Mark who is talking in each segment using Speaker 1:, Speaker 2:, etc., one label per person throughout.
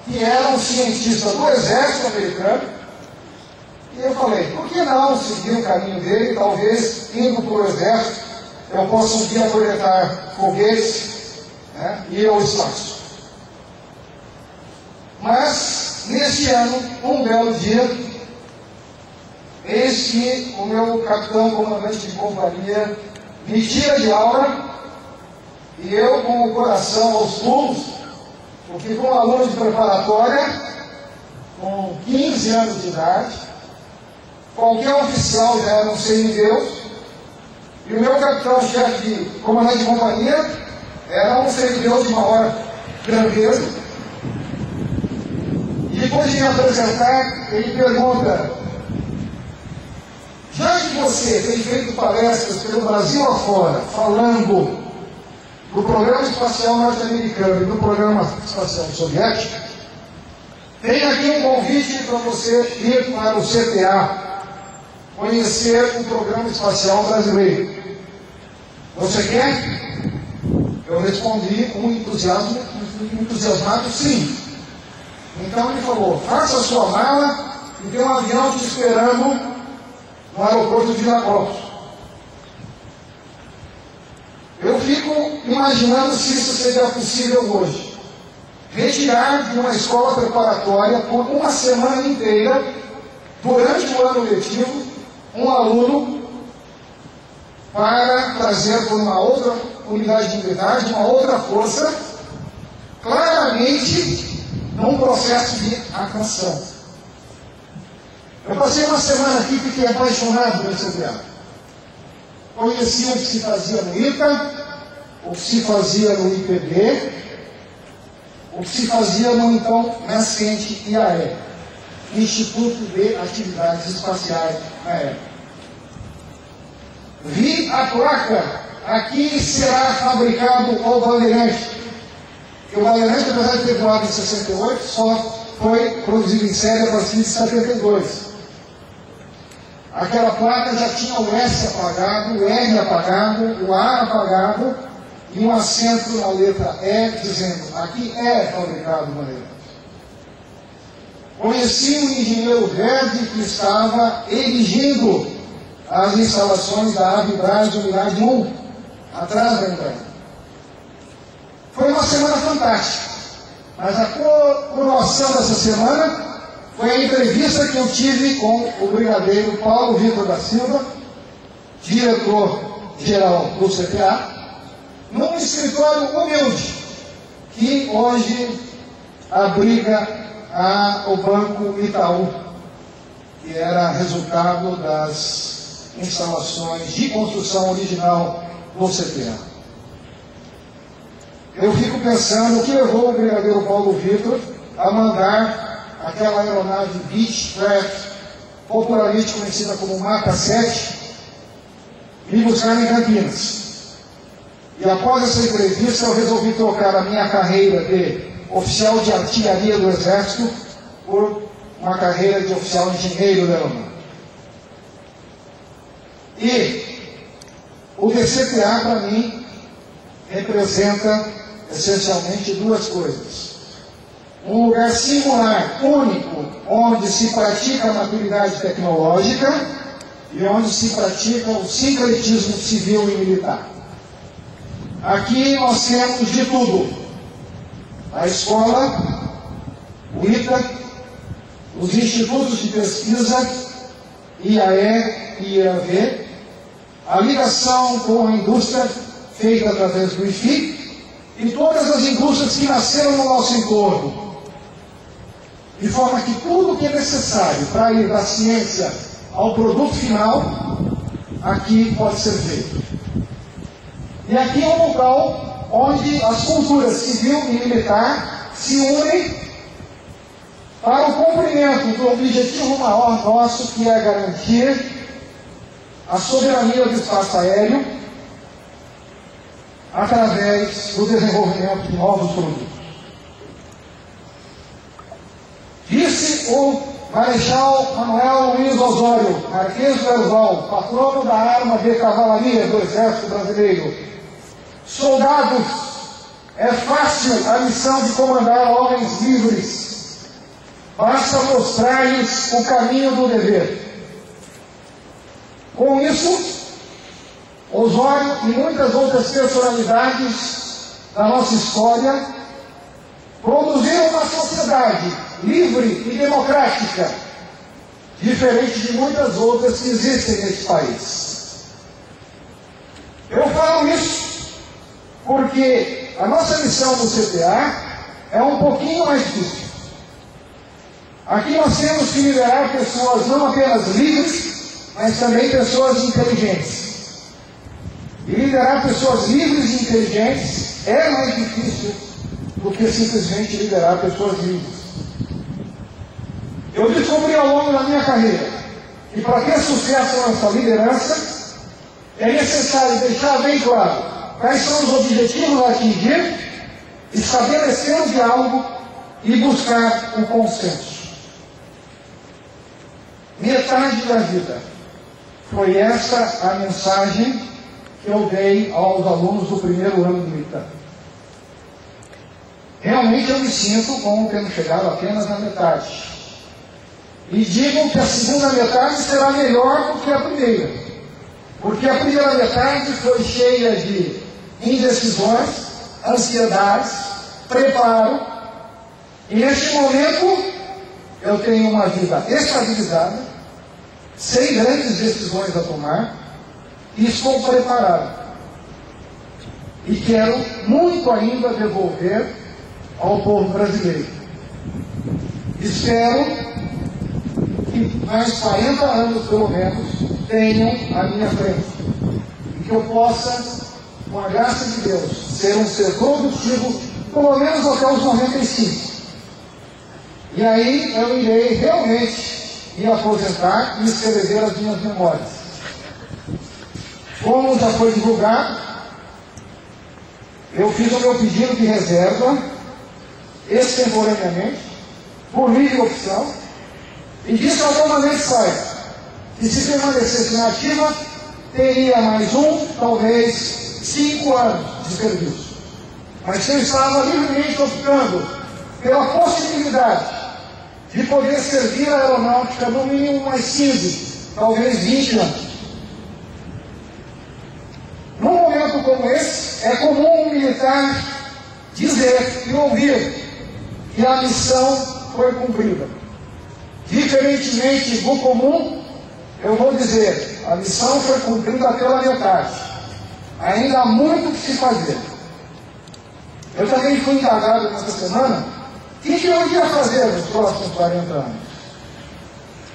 Speaker 1: que era um cientista do exército americano, e eu falei, por que não seguir o caminho dele, talvez indo para o exército, eu possa um dia projetar foguetes, né, e ir ao espaço. Mas, neste ano, um belo dia, eis que o meu capitão comandante de companhia me tira de aula, e eu, com o coração aos pulos, porque como aluno de preparatória, com 15 anos de idade, qualquer oficial já era um semideus, e o meu capitão-chefe de comandante de companhia era um semideus de maior grandeza. E depois de me apresentar, ele pergunta, já que você tem feito palestras pelo Brasil afora, falando do programa espacial norte-americano e do programa espacial soviético, tem aqui um convite para você ir para o CTA, conhecer o programa espacial brasileiro. Você quer? Eu respondi com entusiasmado sim. Então ele falou, faça a sua mala e tem um avião te esperando no aeroporto de Viracopos. Eu fico imaginando se isso seria possível hoje. Retirar de uma escola preparatória por uma semana inteira, durante o ano letivo, um aluno para trazer por uma outra unidade militar, de uma outra força, claramente num processo de atração. Eu passei uma semana aqui e fiquei apaixonado pelo CTA. Conheci o que se fazia no ITA, o que se fazia no IPB, o que se fazia no então nascente IAE, Instituto de Atividades Espaciais na época. Vi a placa, aqui será fabricado o Bandeirante. E o Bandeirante, apesar de ter voado em 68, só foi produzido em série a partir de 72. Aquela placa já tinha o S apagado, o R apagado, o A apagado e um acento na letra E dizendo, aqui é fabricado o Bandeirante. Conheci um engenheiro verde que estava erigindo as instalações da Avibraz Unidade 1, atrás da Embraer. Foi uma semana fantástica, mas a coroação dessa semana foi a entrevista que eu tive com o brigadeiro Paulo Vitor da Silva, diretor-geral do CTA, num escritório humilde, que hoje abriga o Banco Itaú, que era resultado das instalações de construção original do CTA. Eu fico pensando o que levou o brigadeiro Paulo Vitor a mandar aquela aeronave Beechcraft, popularmente conhecida como Maca 7, me buscar em Campinas. E após essa entrevista eu resolvi trocar a minha carreira de oficial de artilharia do Exército por uma carreira de oficial engenheiro da aeronave. E o DCTA, para mim, representa essencialmente duas coisas. Um lugar singular, único, onde se pratica a maturidade tecnológica e onde se pratica o sincretismo civil e militar. Aqui nós temos de tudo. A escola, o ITA, os institutos de pesquisa, IAE e IAV, a ligação com a indústria feita através do IFI e todas as indústrias que nasceram no nosso entorno. De forma que tudo o que é necessário para ir da ciência ao produto final, aqui pode ser feito. E aqui é um local onde as culturas civil e militar se unem para o cumprimento do objetivo maior nosso, que é garantir a soberania do espaço aéreo através do desenvolvimento de novos produtos. Disse o Marechal Manuel Luiz Osório, Marquês do Herzog, patrono da arma de cavalaria do Exército Brasileiro: soldados, é fácil a missão de comandar homens livres. basta mostrar-lhes o caminho do dever. Com isso, Osório e muitas outras personalidades da nossa história produziram uma sociedade livre e democrática, diferente de muitas outras que existem nesse país. Eu falo isso porque a nossa missão no CTA é um pouquinho mais difícil. Aqui nós temos que liderar pessoas não apenas livres, mas também pessoas inteligentes. E liderar pessoas livres e inteligentes é mais difícil do que simplesmente liderar pessoas livres. Eu descobri ao longo da minha carreira que para ter sucesso nessa liderança é necessário deixar bem claro quais são os objetivos a atingir, estabelecer o diálogo e buscar o consenso. Metade da vida foi essa a mensagem que eu dei aos alunos do primeiro ano do ITA. Realmente eu me sinto como tendo chegado apenas na metade. E digo que a segunda metade será melhor do que a primeira. Porque a primeira metade foi cheia de indecisões, ansiedades, preparo. E neste momento eu tenho uma vida estabilizada, sem grandes decisões a tomar, e estou preparado. E quero muito ainda devolver ao povo brasileiro. Espero que mais 40 anos, pelo menos, tenham à minha frente. E que eu possa, com a graça de Deus, ser um ser produtivo, pelo menos até os 95. E aí eu irei realmente me aposentar e escrever as minhas memórias. Como já foi divulgado, eu fiz o meu pedido de reserva, extemporaneamente, por livre opção, e disse ao comandante Saiba que se permanecesse na ativa, teria mais talvez 5 anos de serviço. Mas eu estava livremente optando pela possibilidade de poder servir a aeronáutica no mínimo mais 15, talvez 20 anos. Num momento como esse, é comum um militar dizer e ouvir que a missão foi cumprida. Diferentemente do comum, eu vou dizer, a missão foi cumprida pela metade. Ainda há muito que se fazer. Eu também fui indagado nessa semana o que eu iria fazer nos próximos 40 anos.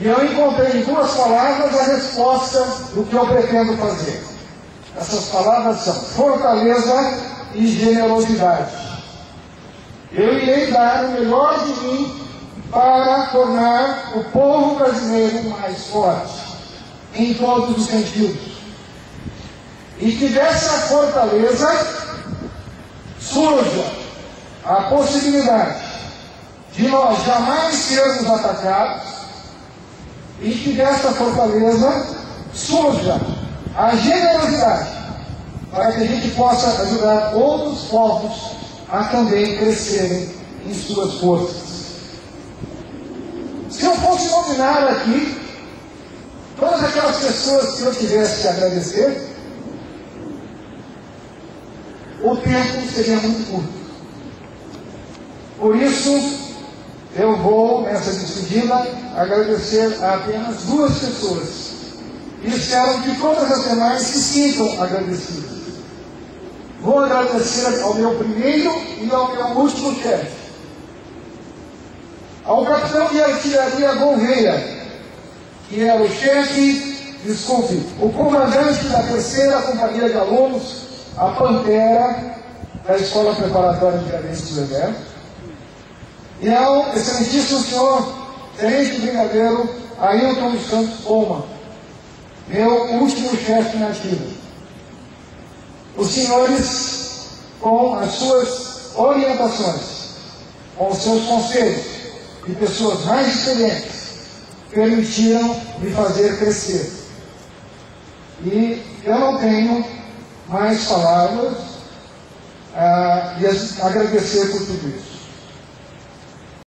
Speaker 1: E eu encontrei em 2 palavras a resposta do que eu pretendo fazer. Essas palavras são fortaleza e generosidade. Eu irei dar o melhor de mim para tornar o povo brasileiro mais forte, em todos os sentidos. E que dessa fortaleza surja a possibilidade de nós jamais sermos atacados, e que dessa fortaleza surja a generosidade, para que a gente possa ajudar outros povos a também crescerem em suas forças. Se eu fosse nominar aqui todas aquelas pessoas que eu tivesse que agradecer, o tempo seria muito curto. Por isso, eu vou, nessa despedida, agradecer a apenas 2 pessoas. E espero que todas as demais se sintam agradecidas. Vou agradecer ao meu primeiro e ao meu último chefe. Ao capitão de artilharia Gouveia, que era o chefe, o comandante da 3ª Companhia de Alunos, a Pantera, da Escola Preparatória de Aviação do Exército. E ao excelentíssimo senhor Tenente Brigadeiro Ailton dos Santos Poma, meu último chefe na ativa. Os senhores, com as suas orientações, com os seus conselhos de pessoas mais experientes, permitiram me fazer crescer. E eu não tenho mais palavras e agradecer por tudo isso.